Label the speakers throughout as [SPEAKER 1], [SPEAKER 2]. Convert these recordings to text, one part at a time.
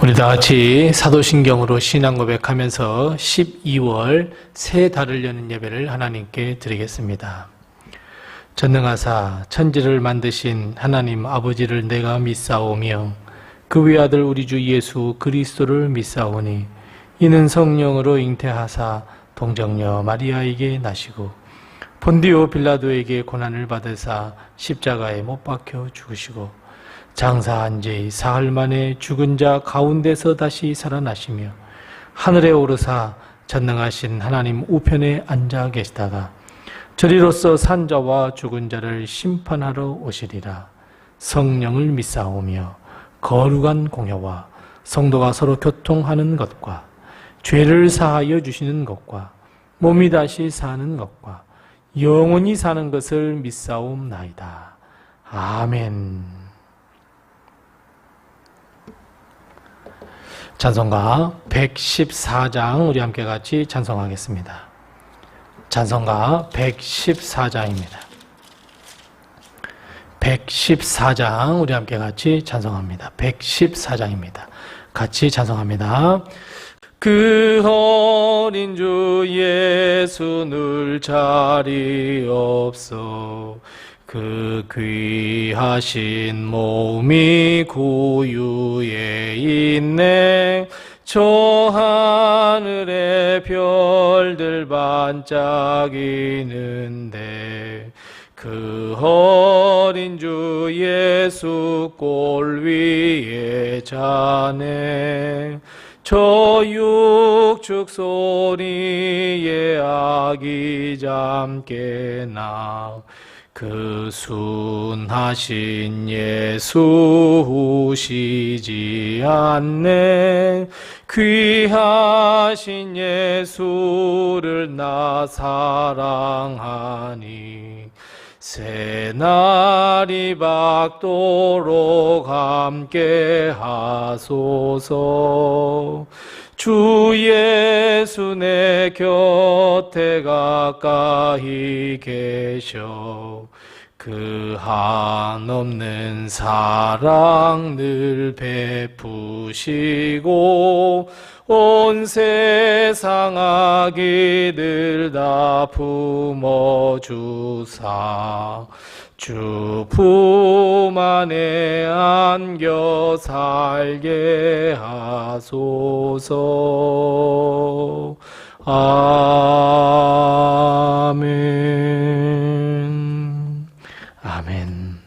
[SPEAKER 1] 우리 다 같이 사도신경으로 신앙 고백하면서 12월 새 달을 여는 예배를 하나님께 드리겠습니다. 전능하사 천지를 만드신 하나님 아버지를 내가 믿사오며 그 외아들 우리 주 예수 그리스도를 믿사오니 이는 성령으로 잉태하사 동정녀 마리아에게 나시고 본디오 빌라도에게 고난을 받으사 십자가에 못 박혀 죽으시고 장사한 지 사흘 만에 죽은 자 가운데서 다시 살아나시며 하늘에 오르사 전능하신 하나님 우편에 앉아 계시다가 저리로서 산 자와 죽은 자를 심판하러 오시리라. 성령을 믿사오며 거룩한 공회와 성도가 서로 교통하는 것과 죄를 사하여 주시는 것과 몸이 다시 사는 것과 영원히 사는 것을 믿사옵나이다. 아멘. 찬송가 114장 우리 함께 같이 찬송하겠습니다. 찬송가 114장입니다. 114장 우리 함께 같이 찬송합니다. 114장입니다. 같이 찬송합니다. 그 어린 주 예수 늘 자리 없어 그 귀하신 몸이 구유에 있네. 저 하늘의 별들 반짝이는데 그 어린 주 예수 골 위에 자네. 저 육축 소리에 아기 잠깨나 그 순하신 예수 우시지 않네. 귀하신 예수를 나 사랑하니 새날이 밝도록 함께 하소서. 주 예수 내 곁에 가까이 계셔 그 한없는 사랑 늘 베푸시고 온 세상 아기들 다 품어주사 주 품 안에 안겨 살게 하소서. 아멘. 아멘.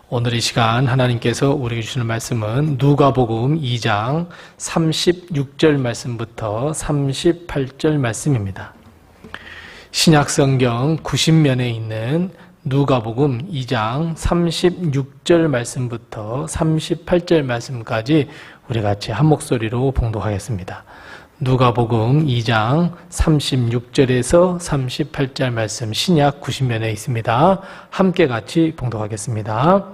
[SPEAKER 1] 오늘 이 시간 하나님께서 우리에게 주시는 말씀은 누가복음 2장 36절 말씀부터 38절 말씀입니다. 신약성경 90면에 있는 누가복음 2장 36절 말씀부터 38절 말씀까지 우리 같이 한 목소리로 봉독하겠습니다. 누가복음 2장 36절에서 38절 말씀 신약 90면에 있습니다. 함께 같이 봉독하겠습니다.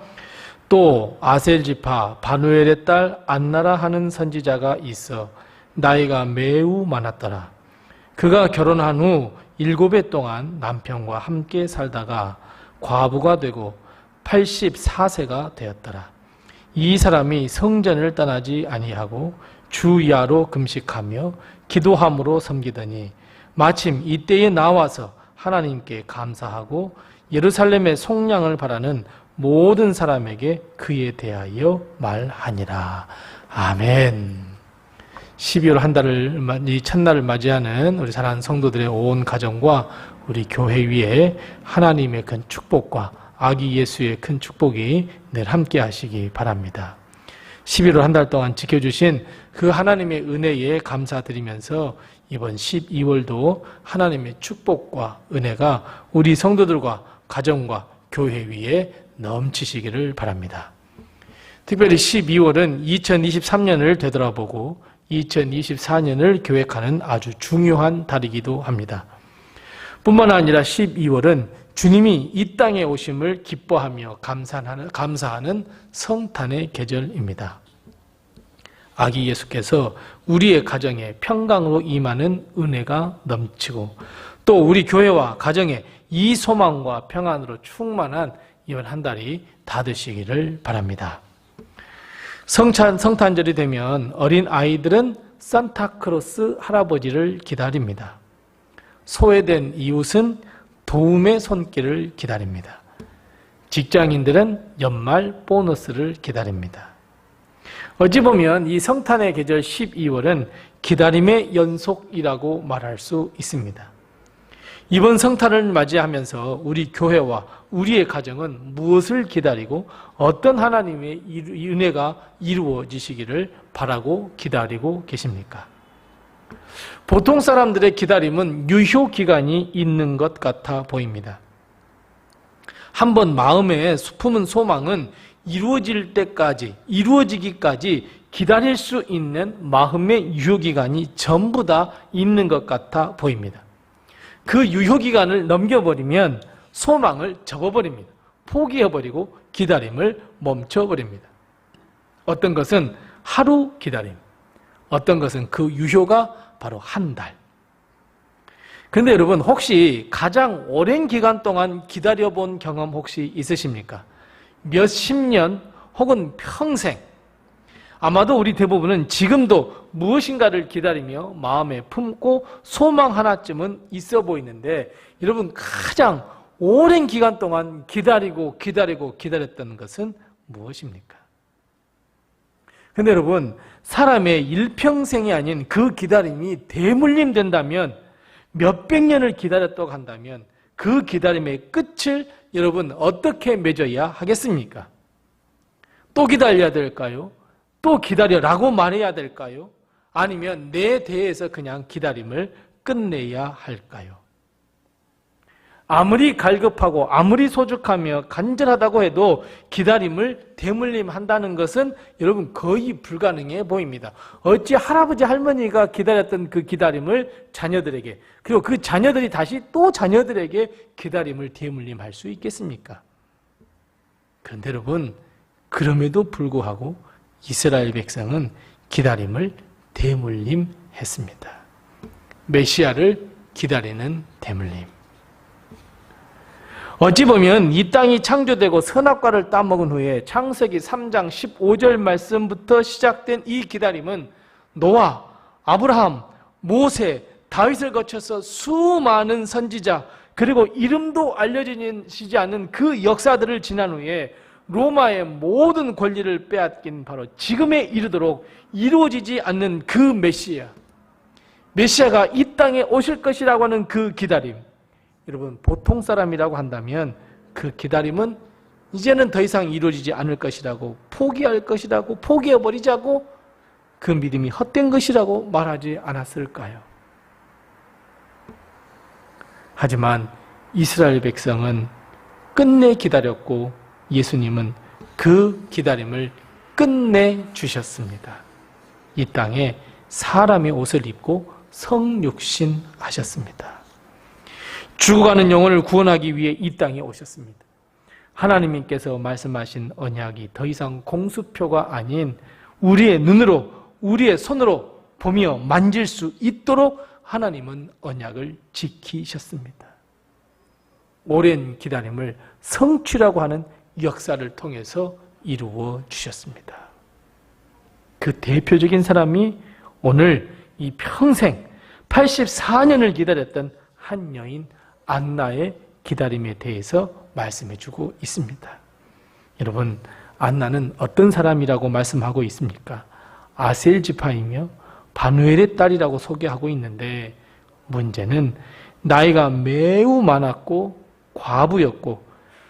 [SPEAKER 1] 또 아셀 지파 바누엘의 딸 안나라 하는 선지자가 있어 나이가 매우 많았더라. 그가 결혼한 후 7해 동안 남편과 함께 살다가 과부가 되고 84세가 되었더라. 이 사람이 성전을 떠나지 아니하고 주야로 금식하며 기도함으로 섬기더니 마침 이때에 나와서 하나님께 감사하고 예루살렘의 속량을 바라는 모든 사람에게 그에 대하여 말하니라. 아멘. 12월 한 달을, 이 첫날을 맞이하는 우리 사랑하는 성도들의 온 가정과 우리 교회 위에 하나님의 큰 축복과 아기 예수의 큰 축복이 늘 함께 하시기 바랍니다. 11월 한 달 동안 지켜주신 그 하나님의 은혜에 감사드리면서 이번 12월도 하나님의 축복과 은혜가 우리 성도들과 가정과 교회 위에 넘치시기를 바랍니다. 특별히 12월은 2023년을 되돌아보고 2024년을 계획하는 아주 중요한 달이기도 합니다. 뿐만 아니라 12월은 주님이 이 땅에 오심을 기뻐하며 감사하는 성탄의 계절입니다. 아기 예수께서 우리의 가정에 평강으로 임하는 은혜가 넘치고 또 우리 교회와 가정에 이 소망과 평안으로 충만한 이번 한 달이 다 되시기를 바랍니다. 성탄절이 되면 어린 아이들은 산타크로스 할아버지를 기다립니다. 소외된 이웃은 도움의 손길을 기다립니다. 직장인들은 연말 보너스를 기다립니다. 어찌 보면 이 성탄의 계절 12월은 기다림의 연속이라고 말할 수 있습니다. 이번 성탄을 맞이하면서 우리 교회와 우리의 가정은 무엇을 기다리고 어떤 하나님의 은혜가 이루어지시기를 바라고 기다리고 계십니까? 보통 사람들의 기다림은 유효 기간이 있는 것 같아 보입니다. 한번 마음에 품은 소망은 이루어지기까지 기다릴 수 있는 마음의 유효기간이 전부 다 있는 것 같아 보입니다. 그 유효기간을 넘겨버리면 소망을 접어버립니다. 포기해버리고 기다림을 멈춰버립니다. 어떤 것은 하루 기다림, 어떤 것은 그 유효가 바로 한 달. 그런데 여러분, 혹시 가장 오랜 기간 동안 기다려본 경험 혹시 있으십니까? 몇십 년 혹은 평생. 아마도 우리 대부분은 지금도 무엇인가를 기다리며 마음에 품고 소망 하나쯤은 있어 보이는데, 여러분 가장 오랜 기간 동안 기다렸던 것은 무엇입니까? 근데 여러분, 사람의 일평생이 아닌 그 기다림이 대물림 된다면, 몇백 년을 기다렸다고 한다면 그 기다림의 끝을 여러분 어떻게 맺어야 하겠습니까? 또 기다려야 될까요? 또 기다려라고 말해야 될까요? 아니면 내 대해서 그냥 기다림을 끝내야 할까요? 아무리 갈급하고 아무리 소중하며 간절하다고 해도 기다림을 대물림한다는 것은 여러분 거의 불가능해 보입니다. 어찌 할아버지 할머니가 기다렸던 그 기다림을 자녀들에게, 그리고 그 자녀들이 다시 또 자녀들에게 기다림을 대물림할 수 있겠습니까? 그런데 여러분, 그럼에도 불구하고 이스라엘 백성은 기다림을 대물림했습니다. 메시아를 기다리는 대물림. 어찌 보면 이 땅이 창조되고 선악과를 따먹은 후에 창세기 3장 15절 말씀부터 시작된 이 기다림은 노아, 아브라함, 모세, 다윗을 거쳐서 수많은 선지자, 그리고 이름도 알려지지 않는 그 역사들을 지난 후에 로마의 모든 권리를 빼앗긴 바로 지금에 이르도록 이루어지지 않는 그 메시아가 이 땅에 오실 것이라고 하는 그 기다림. 여러분, 보통 사람이라고 한다면 그 기다림은 이제는 더 이상 이루어지지 않을 것이라고, 포기할 것이라고, 포기해버리자고, 그 믿음이 헛된 것이라고 말하지 않았을까요? 하지만 이스라엘 백성은 끝내 기다렸고 예수님은 그 기다림을 끝내 주셨습니다. 이 땅에 사람의 옷을 입고 성육신 하셨습니다. 죽어가는 영혼을 구원하기 위해 이 땅에 오셨습니다. 하나님께서 말씀하신 언약이 더 이상 공수표가 아닌 우리의 눈으로, 우리의 손으로 보며 만질 수 있도록 하나님은 언약을 지키셨습니다. 오랜 기다림을 성취라고 하는 역사를 통해서 이루어 주셨습니다. 그 대표적인 사람이 오늘 이 평생 84년을 기다렸던 한 여인 안나의 기다림에 대해서 말씀해 주고 있습니다. 여러분, 안나는 어떤 사람이라고 말씀하고 있습니까? 아셀 지파이며 바누엘의 딸이라고 소개하고 있는데, 문제는 나이가 매우 많았고 과부였고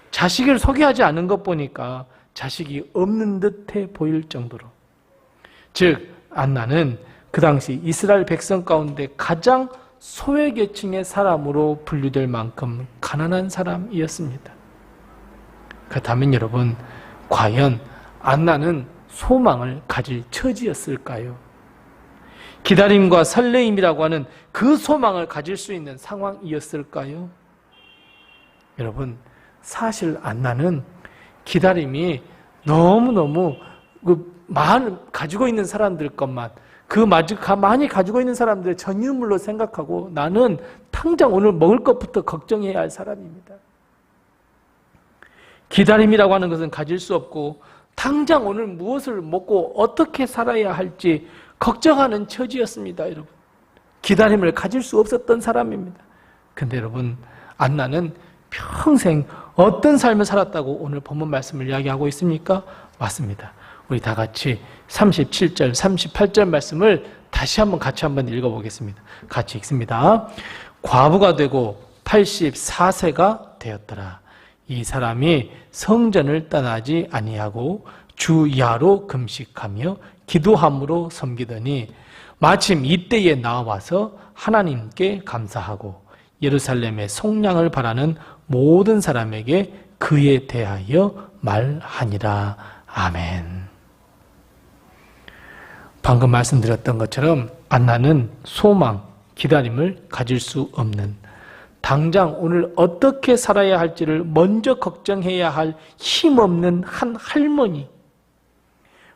[SPEAKER 1] 자식을 소개하지 않은 것 보니까 자식이 없는 듯해 보일 정도로, 즉 안나는 그 당시 이스라엘 백성 가운데 가장 소외계층의 사람으로 분류될 만큼 가난한 사람이었습니다. 그렇다면 여러분, 과연 안나는 소망을 가질 처지였을까요? 기다림과 설레임이라고 하는 그 소망을 가질 수 있는 상황이었을까요? 여러분, 사실 안나는 기다림이 너무너무 가지고 있는 사람들 것만, 많이 가지고 있는 사람들의 전유물로 생각하고 나는 당장 오늘 먹을 것부터 걱정해야 할 사람입니다. 기다림이라고 하는 것은 가질 수 없고 당장 오늘 무엇을 먹고 어떻게 살아야 할지 걱정하는 처지였습니다, 여러분. 기다림을 가질 수 없었던 사람입니다. 근데 여러분, 안나는 평생 어떤 삶을 살았다고 오늘 본문 말씀을 이야기하고 있습니까? 맞습니다. 우리 다 같이 37절, 38절 말씀을 다시 한번 같이 한번 읽어보겠습니다. 같이 읽습니다. 과부가 되고 84세가 되었더라. 이 사람이 성전을 떠나지 아니하고 주 야로 금식하며 기도함으로 섬기더니 마침 이때에 나와서 하나님께 감사하고 예루살렘의 속량을 바라는 모든 사람에게 그에 대하여 말하니라. 아멘. 방금 말씀드렸던 것처럼 안나는 소망, 기다림을 가질 수 없는, 당장 오늘 어떻게 살아야 할지를 먼저 걱정해야 할 힘없는 한 할머니.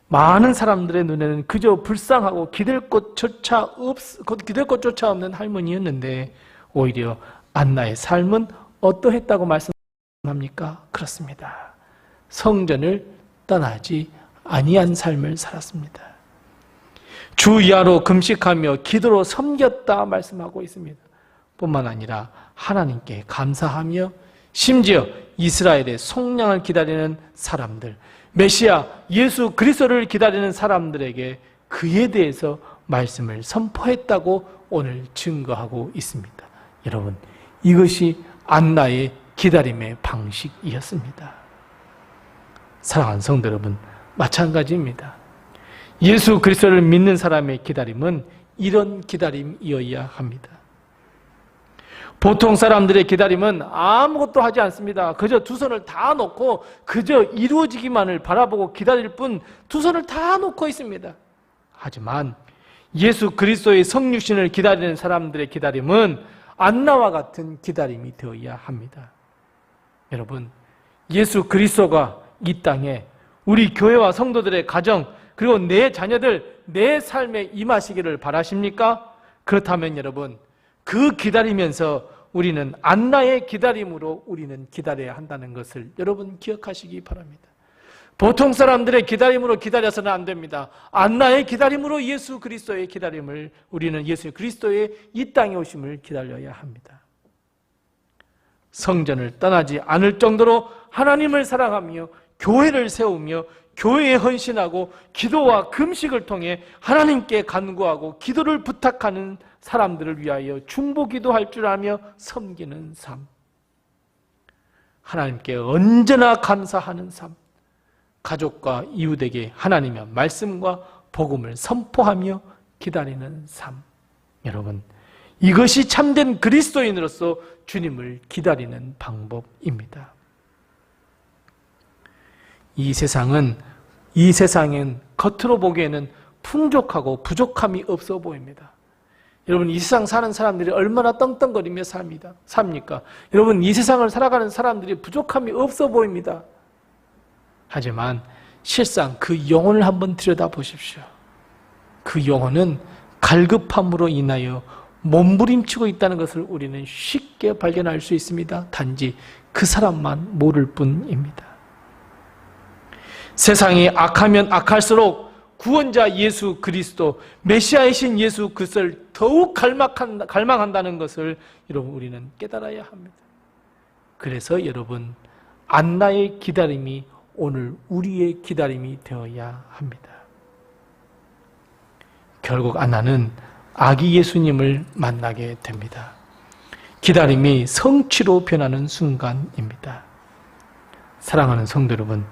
[SPEAKER 1] 많은 사람들의 눈에는 그저 불쌍하고 기댈 곳조차 없는 할머니였는데 오히려 안나의 삶은 어떠했다고 말씀합니까? 그렇습니다. 성전을 떠나지 아니한 삶을 살았습니다. 주 야로 금식하며 기도로 섬겼다 말씀하고 있습니다. 뿐만 아니라 하나님께 감사하며 심지어 이스라엘의 속량을 기다리는 사람들, 메시아 예수 그리스도를 기다리는 사람들에게 그에 대해서 말씀을 선포했다고 오늘 증거하고 있습니다. 여러분, 이것이 안나의 기다림의 방식이었습니다. 사랑하는 성도 여러분, 마찬가지입니다. 예수 그리스도를 믿는 사람의 기다림은 이런 기다림이어야 합니다. 보통 사람들의 기다림은 아무것도 하지 않습니다. 그저 두 손을 다 놓고 그저 이루어지기만을 바라보고 기다릴 뿐 두 손을 다 놓고 있습니다. 하지만 예수 그리스도의 성육신을 기다리는 사람들의 기다림은 안나와 같은 기다림이 되어야 합니다. 여러분, 예수 그리스도가 이 땅에 우리 교회와 성도들의 가정 그리고 내 자녀들, 내 삶에 임하시기를 바라십니까? 그렇다면 여러분, 그 기다리면서 우리는 안나의 기다림으로 우리는 기다려야 한다는 것을 여러분 기억하시기 바랍니다. 보통 사람들의 기다림으로 기다려서는 안 됩니다. 안나의 기다림으로 예수 그리스도의 기다림을, 우리는 예수 그리스도의 이 땅에 오심을 기다려야 합니다. 성전을 떠나지 않을 정도로 하나님을 사랑하며 교회를 세우며 교회에 헌신하고 기도와 금식을 통해 하나님께 간구하고 기도를 부탁하는 사람들을 위하여 중보기도할 줄 알며 섬기는 삶, 하나님께 언제나 감사하는 삶, 가족과 이웃에게 하나님의 말씀과 복음을 선포하며 기다리는 삶. 여러분, 이것이 참된 그리스도인으로서 주님을 기다리는 방법입니다. 이 세상엔 겉으로 보기에는 풍족하고 부족함이 없어 보입니다. 여러분, 이 세상 사는 사람들이 얼마나 떵떵거리며 삽니까? 여러분, 이 세상을 살아가는 사람들이 부족함이 없어 보입니다. 하지만 실상 그 영혼을 한번 들여다보십시오. 그 영혼은 갈급함으로 인하여 몸부림치고 있다는 것을 우리는 쉽게 발견할 수 있습니다. 단지 그 사람만 모를 뿐입니다. 세상이 악하면 악할수록 구원자 예수 그리스도, 메시아이신 예수 그리스도를 더욱 갈망한다는 것을 여러분 우리는 깨달아야 합니다. 그래서 여러분, 안나의 기다림이 오늘 우리의 기다림이 되어야 합니다. 결국 안나는 아기 예수님을 만나게 됩니다. 기다림이 성취로 변하는 순간입니다. 사랑하는 성도 여러분,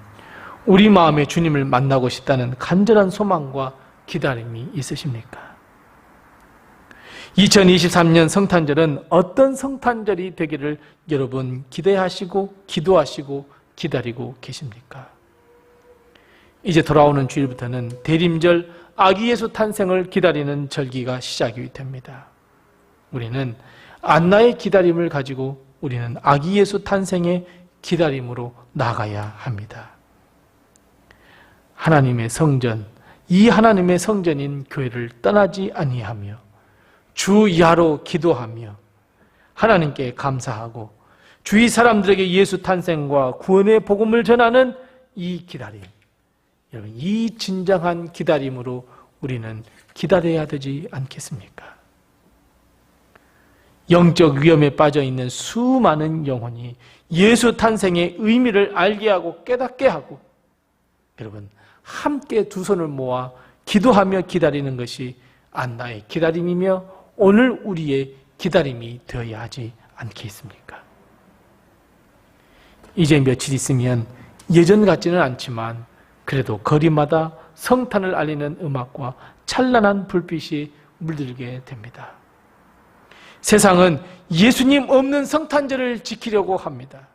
[SPEAKER 1] 우리 마음에 주님을 만나고 싶다는 간절한 소망과 기다림이 있으십니까? 2023년 성탄절은 어떤 성탄절이 되기를 여러분 기대하시고 기도하시고 기다리고 계십니까? 이제 돌아오는 주일부터는 대림절 아기 예수 탄생을 기다리는 절기가 시작이 됩니다. 우리는 안나의 기다림을 가지고 우리는 아기 예수 탄생의 기다림으로 나가야 합니다. 하나님의 성전, 이 하나님의 성전인 교회를 떠나지 아니하며 주 야로 기도하며 하나님께 감사하고 주위 사람들에게 예수 탄생과 구원의 복음을 전하는 이 기다림, 여러분, 이 진정한 기다림으로 우리는 기다려야 되지 않겠습니까? 영적 위험에 빠져 있는 수많은 영혼이 예수 탄생의 의미를 알게 하고 깨닫게 하고, 여러분, 함께 두 손을 모아 기도하며 기다리는 것이 안나의 기다림이며 오늘 우리의 기다림이 되어야 하지 않겠습니까? 이제 며칠 있으면 예전 같지는 않지만 그래도 거리마다 성탄을 알리는 음악과 찬란한 불빛이 물들게 됩니다. 세상은 예수님 없는 성탄절을 지키려고 합니다.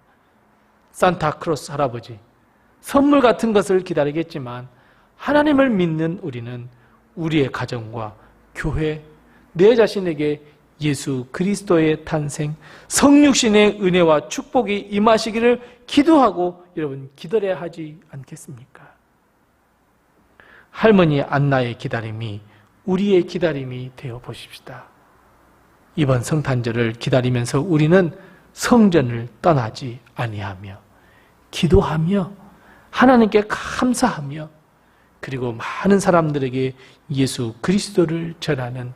[SPEAKER 1] 산타크로스 할아버지, 선물 같은 것을 기다리겠지만 하나님을 믿는 우리는 우리의 가정과 교회, 내 자신에게 예수 그리스도의 탄생, 성육신의 은혜와 축복이 임하시기를 기도하고 여러분 기다려야 하지 않겠습니까? 할머니 안나의 기다림이 우리의 기다림이 되어 보십시다. 이번 성탄절을 기다리면서 우리는 성전을 떠나지 아니하며 기도하며 하나님께 감사하며 그리고 많은 사람들에게 예수 그리스도를 전하는,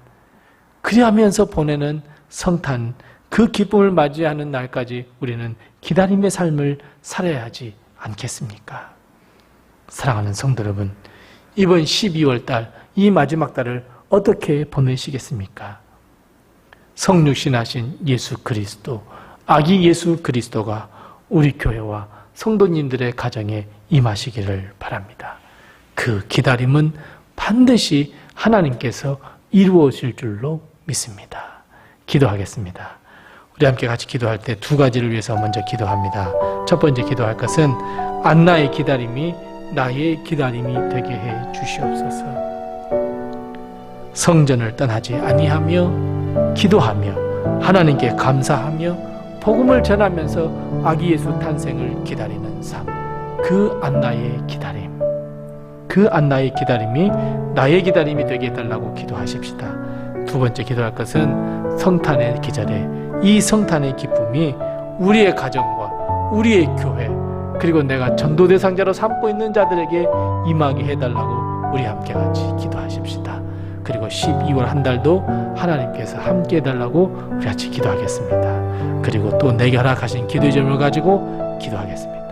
[SPEAKER 1] 그리하면서 보내는 성탄, 그 기쁨을 맞이하는 날까지 우리는 기다림의 삶을 살아야 하지 않겠습니까? 사랑하는 성도 여러분, 이번 12월 달, 이 마지막 달을 어떻게 보내시겠습니까? 성육신하신 예수 그리스도, 아기 예수 그리스도가 우리 교회와 성도님들의 가정에 임하시기를 바랍니다. 그 기다림은 반드시 하나님께서 이루어질 줄로 믿습니다. 기도하겠습니다. 우리 함께 같이 기도할 때 두 가지를 위해서 먼저 기도합니다. 첫 번째 기도할 것은 안나의 기다림이 나의 기다림이 되게 해 주시옵소서. 성전을 떠나지 아니하며 기도하며 하나님께 감사하며 복음을 전하면서 아기 예수 탄생을 기다리는 삶, 그 안나의 기다림, 그 안나의 기다림이 나의 기다림이 되게 해달라고 기도하십시다. 두 번째 기도할 것은 성탄의 기절에 이 성탄의 기쁨이 우리의 가정과 우리의 교회, 그리고 내가 전도 대상자로 삼고 있는 자들에게 임하게 해달라고 우리 함께 같이 기도하십시다. 그리고 12월 한 달도 하나님께서 함께 해달라고 우리 같이 기도하겠습니다. 그리고 또 내게 허락하신 기도의 점을 가지고 기도하겠습니다.